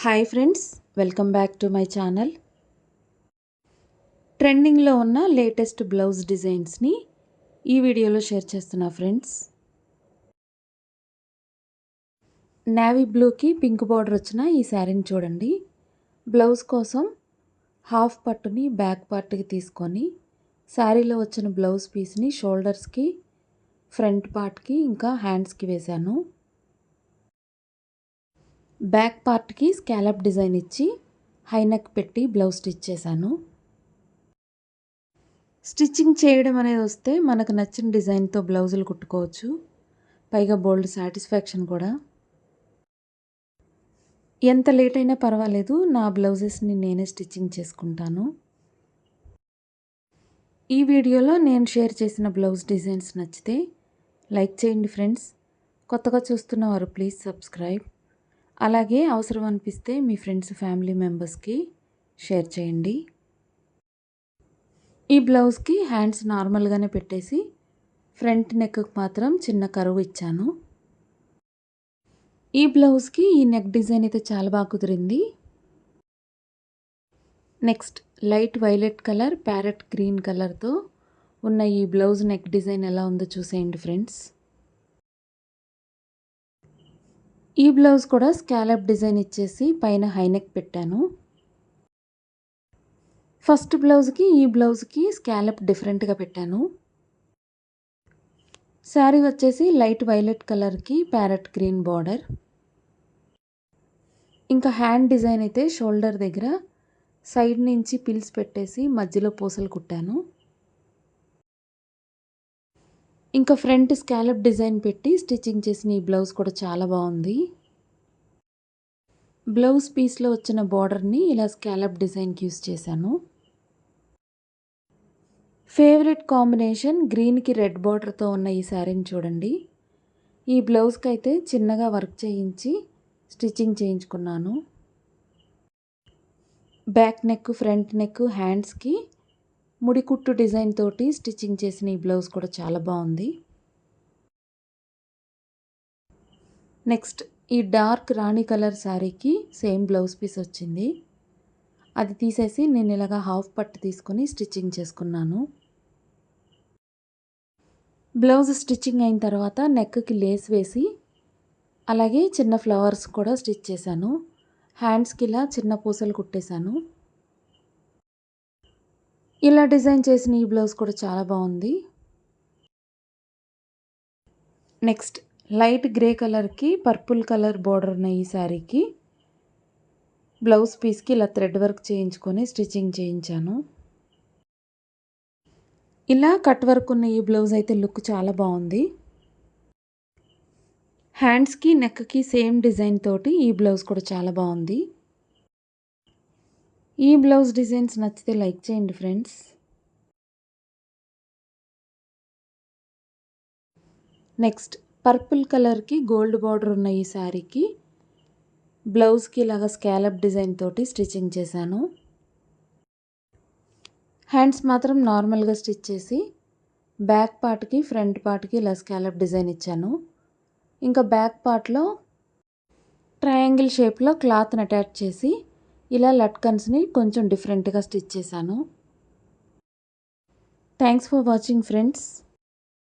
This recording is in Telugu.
Hi friends, welcome back to my channel. ట్రెండింగ్లో ఉన్న లేటెస్ట్ బ్లౌజ్ డిజైన్స్ని ఈ వీడియోలో షేర్ చేస్తున్నా ఫ్రెండ్స్. నేవీ బ్లూకి పింక్ బార్డర్ వచ్చిన ఈ శారీని చూడండి. బ్లౌజ్ కోసం హాఫ్ పట్టుని బ్యాక్ పార్ట్కి తీసుకొని శారీలో వచ్చిన బ్లౌజ్ పీస్ని షోల్డర్స్కి, ఫ్రంట్ పార్ట్కి ఇంకా హ్యాండ్స్కి వేశాను. బ్యాక్ పార్ట్కి స్కాలప్ డిజైన్ ఇచ్చి హై నెక్ పెట్టి బ్లౌజ్ స్టిచ్ చేశాను. స్టిచ్చింగ్ చేయడం అనేది వస్తే మనకు నచ్చిన డిజైన్తో బ్లౌజులు కుట్టుకోవచ్చు. పైగా బోల్డ్ సాటిస్ఫాక్షన్ కూడా. ఎంత లేట్ అయినా పర్వాలేదు, నా బ్లౌజెస్ని నేనే స్టిచ్చింగ్ చేసుకుంటాను. ఈ వీడియోలో నేను షేర్ చేసిన బ్లౌజ్ డిజైన్స్ నచ్చితే లైక్ చేయండి ఫ్రెండ్స్. కొత్తగా చూస్తున్న వారు ప్లీజ్ సబ్స్క్రైబ్. అలాగే అవసరం అనిపిస్తే మీ ఫ్రెండ్స్, ఫ్యామిలీ మెంబర్స్కి షేర్ చేయండి. ఈ బ్లౌజ్కి హ్యాండ్స్ నార్మల్గానే పెట్టేసి ఫ్రంట్ నెక్కి మాత్రం చిన్న కరువు ఇచ్చాను. ఈ బ్లౌజ్కి ఈ నెక్ డిజైన్ అయితే చాలా బాగా కుదిరింది. Next light violet colour, parrot green కలర్తో ఉన్న ఈ బ్లౌజ్ నెక్ డిజైన్ ఎలా ఉందో చూసేయండి ఫ్రెండ్స్. ఈ బ్లౌజ్ కూడా స్కాలప్ డిజైన్ ఇచ్చేసి పైన హై నెక్ పెట్టాను. ఫస్ట్ బ్లౌజ్కి ఈ బ్లౌజ్కి స్కాలప్ డిఫరెంట్గా పెట్టాను. శారీ వచ్చేసి లైట్ వైలెట్ కలర్కి ప్యారెట్ గ్రీన్ బార్డర్. ఇంకా హ్యాండ్ డిజైన్ అయితే షోల్డర్ దగ్గర సైడ్ నుంచి పిల్స్ పెట్టేసి మధ్యలో పూసలు కుట్టాను. ఇంకా ఫ్రంట్ స్కాలప్ డిజైన్ పెట్టి స్టిచ్చింగ్ చేసిన ఈ బ్లౌజ్ కూడా చాలా బాగుంది. బ్లౌజ్ పీస్లో వచ్చిన బార్డర్ని ఇలా స్కాలప్ డిజైన్కి యూస్ చేశాను. ఫేవరెట్ కాంబినేషన్ గ్రీన్కి రెడ్ బార్డర్తో ఉన్న ఈ శారీని చూడండి. ఈ బ్లౌజ్కి అయితే చిన్నగా వర్క్ చేయించి స్టిచ్చింగ్ చేయించుకున్నాను. బ్యాక్ నెక్, ఫ్రంట్ నెక్, హ్యాండ్స్కి ముడికుట్టు డిజైన్ తోటి స్టిచ్చింగ్ చేసిన ఈ బ్లౌజ్ కూడా చాలా బాగుంది. నెక్స్ట్ ఈ డార్క్ రాణి కలర్ శారీకి సేమ్ బ్లౌజ్ పీస్ వచ్చింది. అది తీసేసి నేను ఇలాగా హాఫ్ పట్టు తీసుకొని స్టిచ్చింగ్ చేసుకున్నాను. బ్లౌజ్ స్టిచ్చింగ్ అయిన తర్వాత నెక్కి లేస్ వేసి అలాగే చిన్న ఫ్లవర్స్ కూడా స్టిచ్ చేశాను. హ్యాండ్స్కి ఇలా చిన్న పూసలు కుట్టేశాను. ఇలా డిజైన్ చేసిన ఈ బ్లౌజ్ కూడా చాలా బాగుంది. నెక్స్ట్ లైట్ గ్రే కలర్కి పర్పుల్ కలర్ బార్డర్ ఉన్న ఈ శారీకి బ్లౌజ్ పీస్కి ఇలా థ్రెడ్ వర్క్ చేయించుకొని స్టిచ్చింగ్ చేయించాను. ఇలా కట్ వర్క్ ఉన్న ఈ బ్లౌజ్ అయితే లుక్ చాలా బాగుంది. హ్యాండ్స్కి, నెక్కి సేమ్ డిజైన్ తోటి ఈ బ్లౌజ్ కూడా చాలా బాగుంది. ఈ బ్లౌజ్ డిజైన్స్ నచ్చితే లైక్ చేయండి ఫ్రెండ్స్. నెక్స్ట్ పర్పుల్ కలర్కి గోల్డ్ బార్డర్ ఉన్న ఈ శారీకి బ్లౌజ్కి ఇలాగా స్కాలప్ డిజైన్ తోటి స్టిచ్చింగ్ చేశాను. హ్యాండ్స్ మాత్రం నార్మల్గా స్టిచ్ చేసి బ్యాక్ పార్ట్కి, ఫ్రంట్ పార్ట్కి ఇలా స్కాలప్ డిజైన్ ఇచ్చాను. ఇంకా బ్యాక్ పార్ట్లో ట్రయాంగిల్ షేప్లో క్లాత్ని అటాచ్ చేసి ఇలా లట్కన్స్ని కొంచెం డిఫరెంట్గా స్టిచ్ చేశాను. Thanks for watching friends.